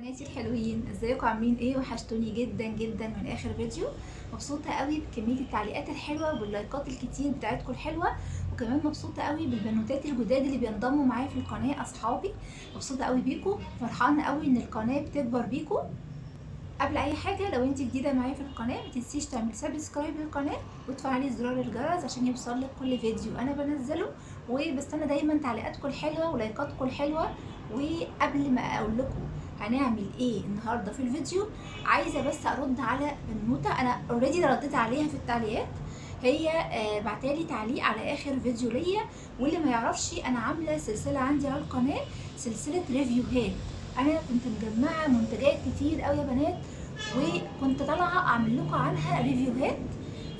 بناتي الحلوين، ازيكم عاملين ايه؟ وحشتوني جدا جدا من اخر فيديو. مبسوطه قوي بكميه التعليقات الحلوه واللايكات الكتير بتاعتكم الحلوه، وكمان مبسوطه قوي بالبنوتات الجداد اللي بينضموا معايا في القناه اصحابي. مبسوطه قوي بيكم، فرحانه قوي ان القناه بتكبر بيكم. قبل اي حاجه لو انت جديده معايا في القناه متنسيش تعمل سبسكرايب للقناه وتفعلي زرار الجرس عشان يوصلك كل فيديو انا بنزله. وبستنى دايما تعليقاتكم الحلوه ولايكاتكم الحلوه. وقبل ما اقول لكم هنعمل ايه النهارده في الفيديو، عايزه بس ارد على بنوته انا اوريدي رديت عليها في التعليقات. هي بعتالي تعليق على اخر فيديو ليا، واللي ما يعرفش انا عامله سلسله عندي على القناه، سلسله ريفيوهات. انا كنت مجمعه منتجات كتير قوي يا بنات، وكنت طالعه اعمل لكم عنها ريفيوهات.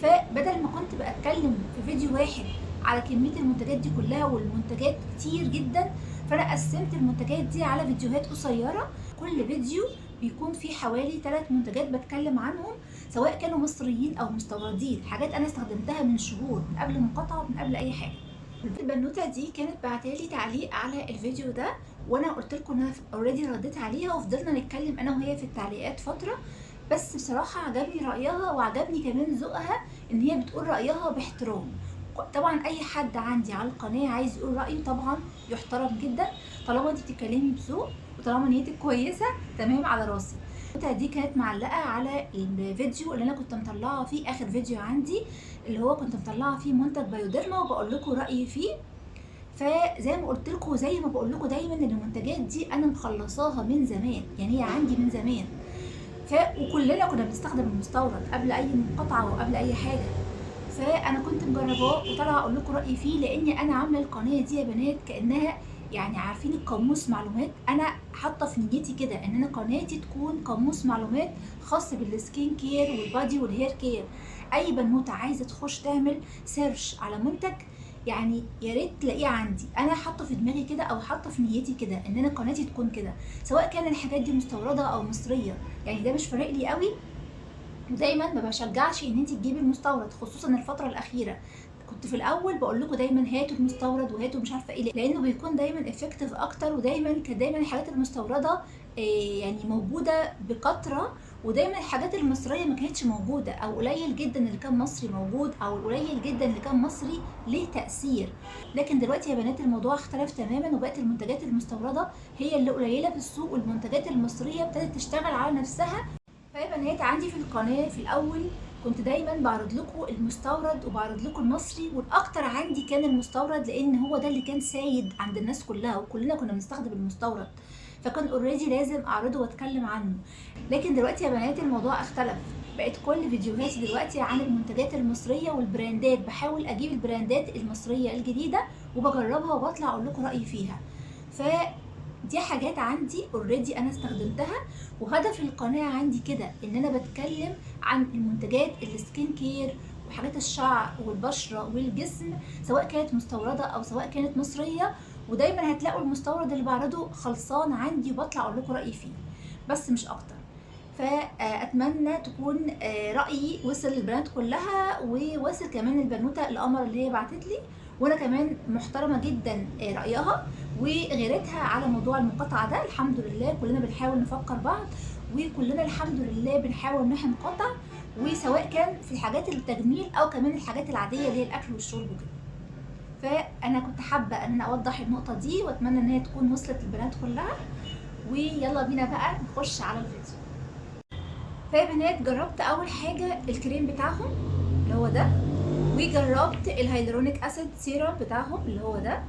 فبدل ما كنت بتكلم في فيديو واحد على كميه المنتجات دي كلها، والمنتجات كتير جدا، فانا قسمت المنتجات دي على فيديوهات قصيره. كل فيديو بيكون فيه حوالي 3 منتجات بتكلم عنهم، سواء كانوا مصريين او مستوردين، حاجات انا استخدمتها من شهور، من قبل مقاطعه، من قبل اي حاجه. البنوته دي كانت بعتالي تعليق على الفيديو ده، وانا قلت لكم ان انا اوريدي رديت عليها، وفضلنا نتكلم انا وهي في التعليقات فتره. بس بصراحه عجبني رايها، وعجبني كمان ذوقها ان هي بتقول رايها باحترام. طبعا اي حد عندي على القناه عايز يقول رايه طبعا يحترم جدا، طالما انت بتتكلمي بذوق وطالما نيتك كويسه تمام على راسي. دي كانت معلقه على الفيديو اللي انا كنت مطلعه فيه اخر فيديو عندي، اللي هو كنت مطلعه فيه منتج بايوديرما وبقول لكم رايي فيه. فزي ما قلت لكم، زي ما بقول لكم دايما ان المنتجات دي انا مخلصاها من زمان، يعني هي عندي من زمان. وكلنا كنا بنستخدم المستورد قبل اي مقاطعه وقبل اي حاجه. فانا كنت مجرباه وطالعه اقول لكم رايي فيه، لاني انا عامله القناه دي يا بنات كانها، يعني عارفين القاموس معلومات، انا حاطه في نيتي كده ان انا قناتي تكون قاموس معلومات خاص بالسكين كير والبادي والهير كير. اي بنوته عايزه تخش تعمل سيرش على منتج، يعني يا ريت تلاقيه عندي. انا حاطه في دماغي كده او حاطه في نيتي كده ان انا قناتي تكون كده، سواء كان الحاجات دي مستورده او مصريه، يعني ده مش فارق لي قوي. ودايما ما بشجعش ان انت تجيبي المستورد، خصوصا الفتره الاخيره. كنت في الاول بقول لكم دايما هاتوا المستورد وهاتوا مش عارفه ايه، لانه بيكون دايما افكتيف اكتر، ودايما كان دايما الحاجات المستورده يعني موجوده بكثره، ودايما الحاجات المصريه ما كانتش موجوده، او قليل جدا اللي كان مصري موجود، او قليل جدا اللي كان مصري ليه تاثير. لكن دلوقتي يا بنات الموضوع اختلف تماما، وبقت المنتجات المستورده هي اللي قليله في السوق، والمنتجات المصريه ابتدت تشتغل على نفسها. فيا بنات عندي في القناه في الاول كنت دايما بعرض لكم المستورد وبعرض لكم المصري، والاكتر عندي كان المستورد، لان هو ده اللي كان سايد عند الناس كلها، وكلنا كنا بنستخدم المستورد، فكان اوريدي لازم اعرضه واتكلم عنه. لكن دلوقتي يا بنات الموضوع اختلف، بقت كل فيديوهاتي دلوقتي عن المنتجات المصريه والبراندات، بحاول اجيب البراندات المصريه الجديده وبجربها وبطلع اقول لكم رايي فيها. دي حاجات عندي اوريدي انا استخدمتها، وهدف القناه عندي كده ان انا بتكلم عن المنتجات السكين كير وحاجات الشعر والبشره والجسم، سواء كانت مستورده او سواء كانت مصريه. ودايما هتلاقوا المستورد اللي بعرضه خلصان عندي وبطلع اقول لكم رايي فيه، بس مش اكتر. فاتمنى تكون رايي وصل للبنات كلها، ووصل كمان البنوته القمر اللي هي بعتت لي، وانا كمان محترمه جدا رايها وغيرتها على موضوع المقاطعه ده. الحمد لله كلنا بنحاول نفكر بعض، وكلنا الحمد لله بنحاول ان احنا نقاطع، وسواء كان في الحاجات التجميل او كمان الحاجات العاديه اللي هي الاكل والشرب وكده. فانا كنت حابه ان انا اوضح النقطه دي، واتمنى ان هي تكون وصلت للبنات كلها. ويلا بينا بقى نخش على الفيديو. فيا بنات جربت اول حاجه الكريم بتاعهم اللي هو ده، وجربت الهيدرونيك اسيد سيرم بتاعهم اللي هو ده،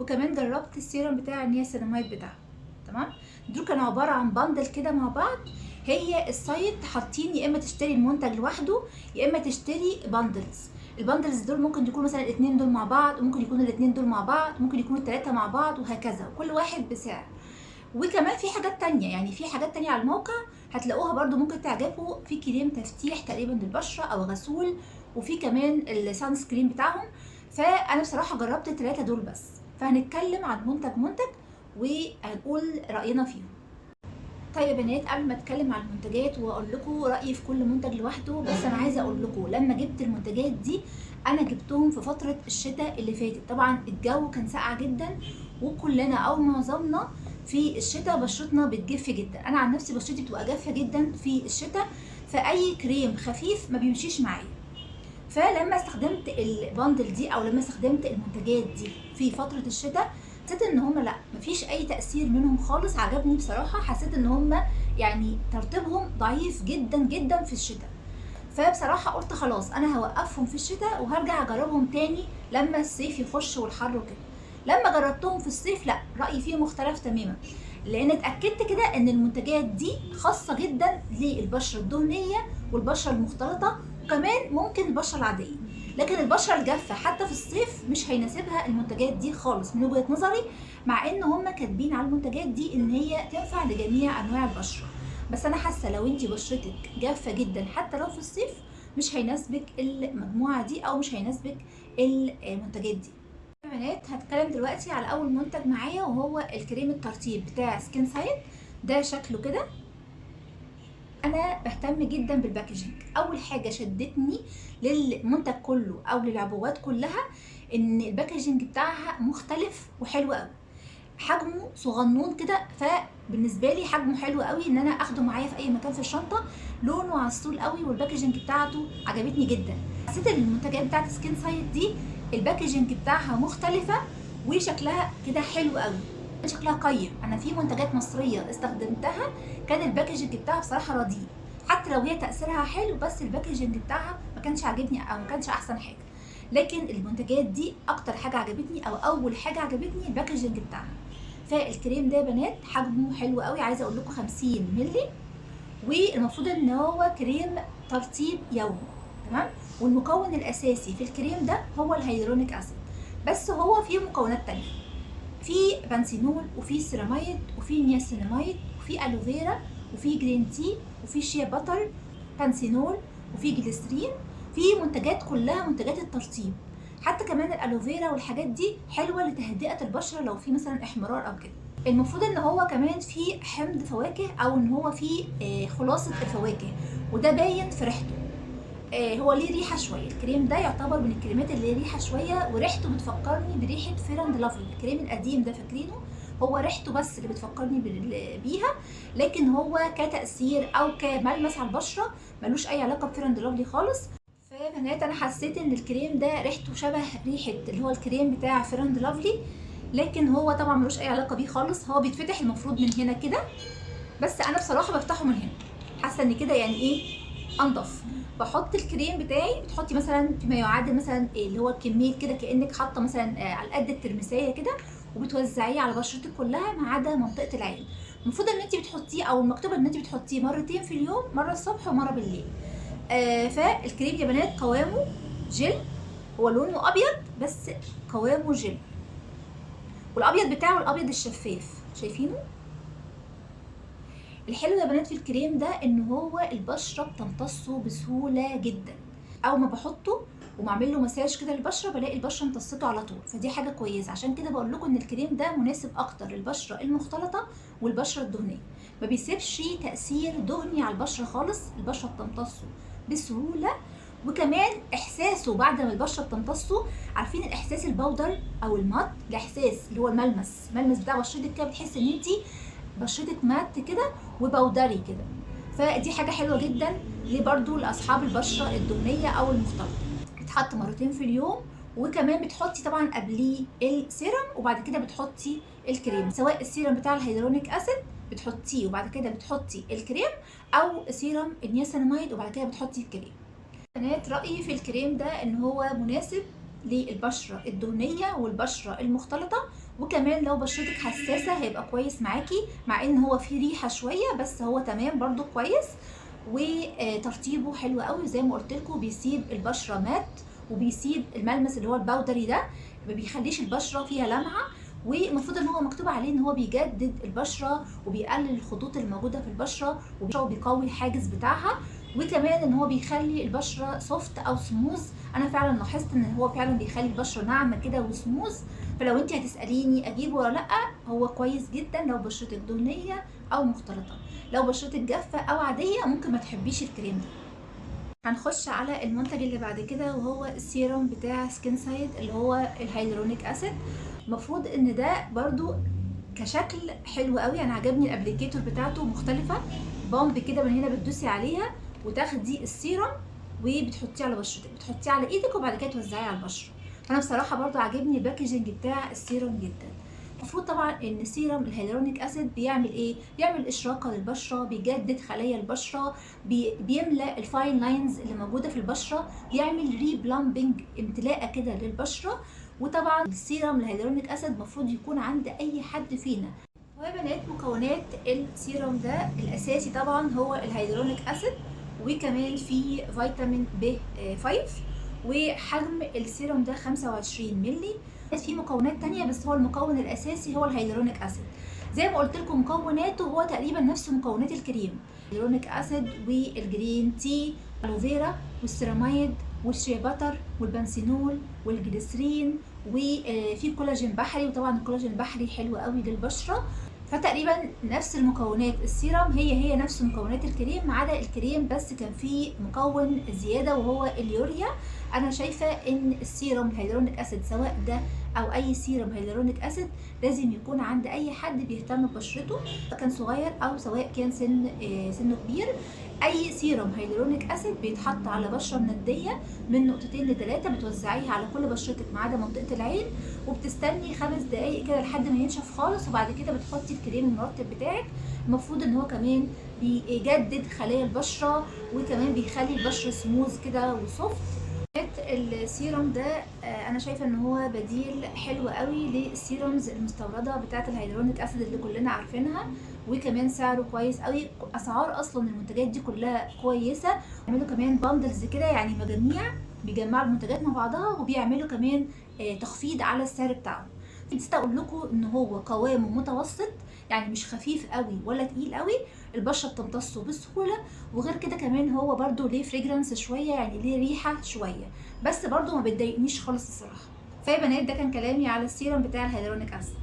وكمان جربت السيرم بتاع النياسيناميد بتاعهم. تمام، دول كانوا عباره عن باندل كده مع بعض. هي السايت حاطين يا اما تشتري المنتج لوحده يا اما تشتري باندلز. الباندلز دول ممكن يكونوا مثلا الاثنين دول مع بعض، ممكن يكونوا الاثنين دول مع بعض، ممكن يكونوا الثلاثه مع بعض، وهكذا، كل واحد بسعر. وكمان في حاجات تانية، يعني في حاجات تانية على الموقع هتلاقوها برضو ممكن تعجبكم، في كريم تفتيح تقريبا للبشرة او غسول، وفي كمان السان سكرين بتاعهم. فانا بصراحة جربت الثلاثة دول بس، فهنتكلم عن منتج منتج وهنقول رأينا فيهم. طيب يا بنات قبل ما اتكلم عن المنتجات واقول لكم رايي في كل منتج لوحده، بس انا عايزه اقول لكم لما جبت المنتجات دي انا جبتهم في فتره الشتاء اللي فاتت. طبعا الجو كان ساقع جدا، وكلنا او معظمنا في الشتاء بشرتنا بتجف جدا. انا عن نفسي بشرتي بتبقى جافه جدا في الشتاء، فاي كريم خفيف ما بيمشيش معايا. فلما استخدمت الباندل دي او لما استخدمت المنتجات دي في فتره الشتاء، حسيت ان هم لا، مفيش اي تاثير منهم خالص. عجبني بصراحه، حسيت ان هم يعني ترطيبهم ضعيف جدا جدا في الشتاء. فبصراحه قلت خلاص انا هوقفهم في الشتاء وهرجع اجربهم تاني لما الصيف يخش والحر وكده. لما جربتهم في الصيف لا، رايي فيهم مختلف تماما، لان اتاكدت كده ان المنتجات دي خاصه جدا للبشره الدهنيه والبشره المختلطه، وكمان ممكن البشره العاديه. لكن البشره الجافه حتى في الصيف مش هيناسبها المنتجات دي خالص من وجهه نظري، مع ان هم كاتبين على المنتجات دي ان هي تنفع لجميع انواع البشره. بس انا حاسه لو انتي بشرتك جافه جدا حتى لو في الصيف مش هيناسبك المجموعه دي او مش هيناسبك المنتجات دي. يا بنات هتكلم دلوقتي على اول منتج معايا، وهو الكريم الترطيب بتاع سكين سايد. ده شكله كده. انا بهتم جدا بالباكجينج. اول حاجه شدتني للمنتج كله او للعبوات كلها ان الباكجينج بتاعها مختلف وحلو قوي. حجمه صغنون كده، فبالنسبه لي حجمه حلو قوي ان انا اخده معايا في اي مكان في الشنطه. لونه عسول قوي، والباكجينج بتاعته عجبتني جدا. حسيت ان المنتجات بتاعت سكين سايد دي الباكجينج بتاعها مختلفه وشكلها كده حلو قوي، شكلها قيم. انا في منتجات مصريه استخدمتها كان الباكجينج بتاعها بصراحه رديء، حتى لو هي تاثيرها حلو بس الباكجينج بتاعها ما كانش عاجبني او ما كانش احسن حاجه. لكن المنتجات دي اكتر حاجه عجبتني او اول حاجه عجبتني الباكجينج بتاعها. فالكريم ده يا بنات حجمه حلو قوي، عايزه اقول لكم 50 مللي، والمفروض ان هو كريم ترطيب يومي. تمام. والمكون الاساسي في الكريم ده هو الهيالورونيك اسيد، بس هو فيه مكونات تانية. في بنسينول وفي سيراميد وفي نياسيناميد وفي الوفيرا وفي جرين تي وفي شيا باتر، بنسينول وفي جليسرين. في منتجات كلها منتجات الترطيب. حتى كمان الالوفيرا والحاجات دي حلوه لتهدئه البشره لو في مثلا احمرار او كده. المفروض ان هو كمان فيه حمض فواكه او ان هو فيه خلاصه الفواكه، وده باين في ريحته. هو ليه ريحه شويه. الكريم ده يعتبر من الكريمات اللي ليه ريحه شويه، وريحته بتفكرني بريحه فير اند لافلي، الكريم القديم ده فاكرينه؟ هو ريحته بس اللي بتفكرني بيها، لكن هو كتاثير او كملمس على البشره ملوش اي علاقه بفير اند لافلي خالص. فيا بنات انا حسيت ان الكريم ده ريحته شبه ريحه اللي هو الكريم بتاع فير اند لافلي، لكن هو طبعا ملوش اي علاقه بيه خالص. هو بيتفتح المفروض من هنا كده، بس انا بصراحه بفتحه من هنا. حاسه ان كده يعني ايه انضف. بحط الكريم بتاعي، بتحطي مثلا فيما يعادل مثلا إيه اللي هو كميه كده، كانك حاطه مثلا على قد الترمسيه كده، وبتوزعيه على بشرتك كلها ما عدا منطقه العين. المفروض ان انت بتحطيه او المكتوب ان انت بتحطيه مرتين في اليوم، مره الصبح ومره بالليل. فالكريم يا بنات قوامه جل، هو لونه ابيض بس قوامه جل، والابيض بتاعه الابيض الشفاف، شايفينه؟ الحلو يا بنات في الكريم ده ان هو البشره بتمتصه بسهوله جدا. اول ما بحطه وبعمل له مساج كده للبشره بلاقي البشره امتصته على طول، فدي حاجه كويسه. عشان كده بقول لكم ان الكريم ده مناسب اكتر للبشره المختلطه والبشره الدهنيه، ما بيسيبش تاثير دهني على البشره خالص، البشره بتمتصه بسهوله. وكمان احساسه بعد ما البشره بتمتصه، عارفين الاحساس البودر او المات، الاحساس اللي هو الملمس بتاع بشرتك كده، بتحس ان انت بشرتك مات كده وبودري كده. فدي حاجه حلوه جدا برضو لاصحاب البشره الدهنيه او المختلطه. بتحط مرتين في اليوم، وكمان بتحطي طبعا قبليه السيرم وبعد كده بتحطي الكريم، سواء السيرم بتاع الهيالورونيك اسيد بتحطيه وبعد كده بتحطي الكريم، او سيرم النياسيناميد وبعد كده بتحطي الكريم. بنات رأيي في الكريم ده ان هو مناسب للبشرة الدهنية والبشرة المختلطة، وكمان لو بشرتك حساسة هيبقى كويس معاكي، مع ان هو فيه ريحة شوية بس هو تمام برضو كويس. وترطيبه حلو قوي زي ما قلت لكم، بيسيب البشرة مات وبيسيب الملمس اللي هو البودري ده، ما بيخليش البشرة فيها لمعة. والمفروض ان هو مكتوب عليه ان هو بيجدد البشرة وبيقلل الخطوط الموجودة في البشرة وبيقوي الحاجز بتاعها، وكمان ان هو بيخلي البشره سوفت او سموز. انا فعلا لاحظت ان هو فعلا بيخلي البشره ناعمه كده وسموز. فلو انت هتساليني اجيبه ولا لا، هو كويس جدا لو بشرتك دهنيه او مختلطه. لو بشرتك جافه او عاديه ممكن ما تحبيش الكريم ده. هنخش على المنتج اللي بعد كده، وهو السيروم بتاع سكين سايد اللي هو الهيالورونيك اسيد. المفروض ان ده برضو كشكل حلو قوي، انا عجبني الابليكيتور بتاعته مختلفه، بامب كده من هنا بتدوسي عليها وتاخدي السيرم وبتحطيه على بشرتك، بتحطيه على ايدك وبعد كده توزعيه على البشره. فانا بصراحه برضو عاجبني الباكجينج بتاع السيرم جدا. المفروض طبعا ان سيرم الهيالورونيك اسيد بيعمل ايه؟ بيعمل اشراقه للبشره، بيجدد خلايا البشره، بيملى الفاين لاينز اللي موجوده في البشره، بيعمل ريبلامبنج، امتلاءه كده للبشره. وطبعا السيرم الهيالورونيك اسيد المفروض يكون عند اي حد فينا. ويا بنات مكونات السيرم ده الاساسي طبعا هو الهيالورونيك اسيد، وكمان في فيتامين ب 5، وحجم السيرم ده 25 مللي. في مكونات تانية بس هو المكون الاساسي هو الهيالورونيك اسيد. زي ما قلت لكم مكوناته هو تقريبا نفس مكونات الكريم، الهيالورونيك اسيد والجرين تي، الوفيرا والسيراميد والشيا باتر والبنسينول والجليسرين، وفي كولاجين بحري، وطبعا الكولاجين البحري حلو قوي للبشره. فتقريبا نفس المكونات السيرم هي نفس مكونات الكريم، ما عدا الكريم بس كان فيه مكون زياده وهو اليوريا. انا شايفه ان السيرم الهيالورونيك اسيد سواء ده او اي سيرم هيالورونيك اسيد لازم يكون عند اي حد بيهتم ببشرته، سواء كان صغير او سواء كان سنه كبير. اي سيرم هيالورونيك اسيد بيتحط على بشره منديه من نقطتين ل3، بتوزعيها على كل بشرتك ما عدا منطقه العين، وبتستني 5 دقايق كده لحد ما ينشف خالص، وبعد كده بتحطي الكريم المرطب بتاعك. المفروض ان هو كمان بيجدد خلايا البشره، وكمان بيخلي البشره سموز كده وسوفت. السيرم ده انا شايفه ان هو بديل حلو قوي للسيرمز المستورده بتاعه الهيالورونيك اسيد اللي كلنا عارفينها، وكمان سعره كويس قوي. اسعار اصلا المنتجات دي كلها كويسه. بيعملوا كمان باندلز كده، يعني مجاميع، بيجمعوا المنتجات مع بعضها، وبيعملوا كمان تخفيض على السعر بتاعهم. نسيت اقول لكم ان هو قوامه متوسط، يعني مش خفيف قوي ولا تقيل قوي، البشره بتمتصه بسهوله. وغير كده كمان هو برده ليه فريجرانس شويه، يعني ليه ريحه شويه، بس برده ما بتضايقنيش خالص الصراحه. فيا بنات ده كان كلامي على السيرم بتاع الهيالورونيك اسيد.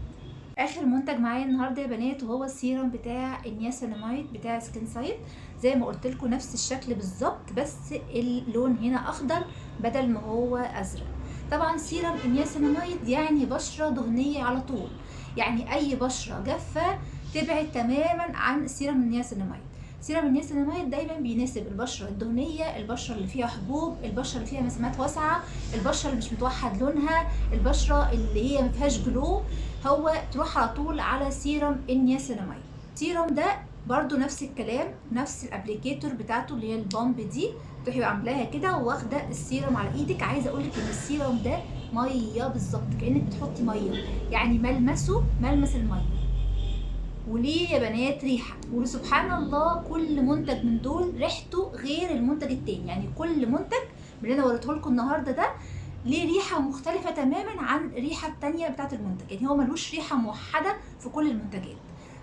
اخر منتج معايا النهارده يا بنات وهو السيرم بتاع النياسيناميد بتاع سكين سايد. زي ما قلت لكم نفس الشكل بالظبط، بس اللون هنا اخضر بدل ما هو ازرق. طبعا سيرم النياسيناميد يعني بشره دهنيه على طول، يعني اي بشره جافه تبعد تماما عن سيرم النياسيناميد. سيرم النياسيناميد دايما بيناسب البشره الدهنيه، البشره اللي فيها حبوب، البشره اللي فيها مسامات واسعه، البشره اللي مش متوحد لونها، البشره اللي هي ما فيهاش جلو، هو تروح على طول على سيرم النياسيناميد. السيرم ده برضو نفس الكلام، نفس الابليكيتور بتاعته اللي هي البامب دي، تروحي عاملاها كده واخده السيرم على ايدك. عايزه اقول لك ان السيرم ده ميه بالظبط، كانك بتحطي ميه، يعني ملمسه ملمس الميه. وليه يا بنات ريحه، وسبحان الله كل منتج من دول ريحته غير المنتج التاني، يعني كل منتج من اللي انا وريته لكم النهارده ده ليه ريحه مختلفه تماما عن الريحه التانيه بتاعه المنتج، يعني هو ملوش ريحه موحده في كل المنتجات.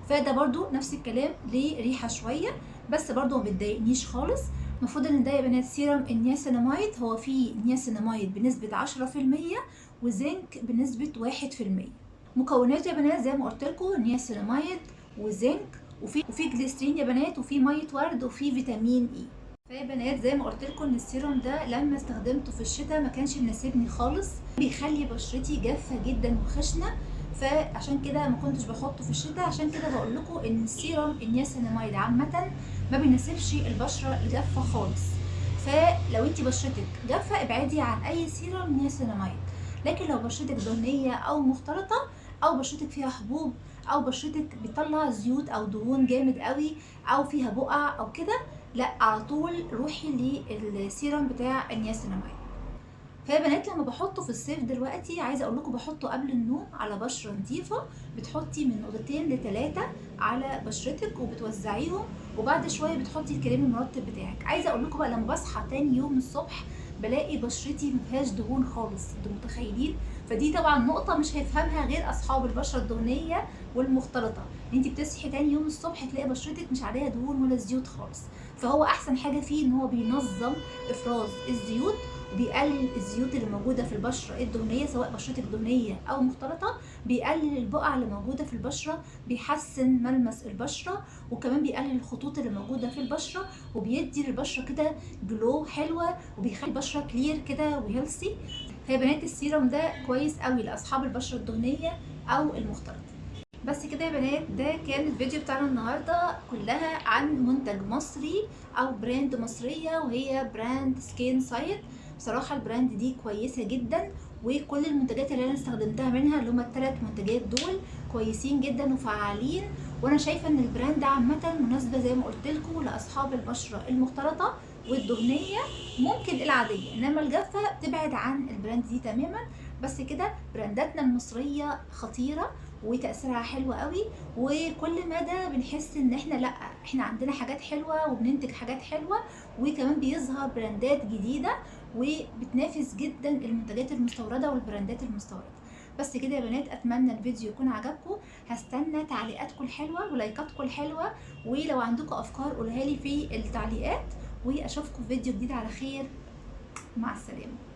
فده برضو نفس الكلام، ليه ريحه شويه بس برضو ما بتضايقنيش خالص. المفروض ان ده يا بنات سيرم النياسيناميد، هو فيه نياسيناميد بنسبه 10% وزنك بنسبه 1%. مكونات يا بنات زي ما قلت لكم نياسيناميد وزنك، وفي جليسرين يا بنات، وفي ميه ورد، وفي فيتامين اي. فيا بنات زي ما قلت لكم ان السيروم ده لما استخدمته في الشتاء ما كانش مناسبني خالص، بيخلي بشرتي جافه جدا وخشنه، فعشان كده ما كنتش بحطه في الشتاء. عشان كده بقول لكم ان السيروم النياسيناميد عامه ما بيناسبش البشره الجافه خالص. فلو انت بشرتك جافه ابعدي عن اي سيروم نياسيناميد. لكن لو بشرتك دهنيه او مختلطه، او بشرتك فيها حبوب، او بشرتك بتطلع زيوت او دهون جامد قوي، او فيها بقع او كده، لا على طول روحي للسيرم بتاع النياسيناميد. فيا بنات لما بحطه في الصيف دلوقتي، عايزه اقول لكم بحطه قبل النوم على بشره نظيفه، بتحطي من نقطتين ل3 على بشرتك وبتوزعيهم، وبعد شويه بتحطي الكريم المرطب بتاعك. عايزه اقول لكم بقى لما بصحى تاني يوم الصبح بلاقي بشرتي مفيهاش دهون خالص، انتوا متخيلين؟ فدي طبعا نقطه مش هيفهمها غير اصحاب البشره الدهنيه والمختلطه، ان انت بتصحي تاني يوم الصبح تلاقي بشرتك مش عليها دهون ولا زيوت خالص. فهو احسن حاجه فيه ان هو بينظم افراز الزيوت، وبيقلل الزيوت اللي موجوده في البشره الدهنيه، سواء بشرتك دهنيه او مختلطه، بيقلل البقع اللي موجوده في البشره، بيحسن ملمس البشره، وكمان بيقلل الخطوط اللي موجوده في البشره، وبيدي للبشره كده جلو حلوه، وبيخلي البشره كلير كده وهيلثي. فيا بنات السيرم ده كويس قوي لاصحاب البشره الدهنيه او المختلطه. بس كده يا بنات، ده كان الفيديو بتاعنا النهارده كلها عن منتج مصري او براند مصريه، وهي براند سكين سايت. بصراحه البراند دي كويسه جدا، وكل المنتجات اللي انا استخدمتها منها اللي هما الثلاث منتجات دول كويسين جدا وفعالين. وانا شايفه ان البراند عامه مناسبه زي ما قلت لكم لاصحاب البشره المختلطه والدهنيه، ممكن العاديه، انما الجافه تبعد عن البراند دي تماما. بس كده برانداتنا المصريه خطيره وتأثيرها حلو قوي، وكل مدى بنحس ان احنا لا، احنا عندنا حاجات حلوة وبننتج حاجات حلوة، وكمان بيظهر براندات جديدة وبتنافس جدا المنتجات المستوردة والبراندات المستوردة. بس كده يا بنات، اتمنى الفيديو يكون عجبكم. هستنى تعليقاتكم الحلوة ولايكاتكم الحلوة، ولو عندكم افكار قولها لي في التعليقات، واشوفكم في فيديو جديد على خير. مع السلامة.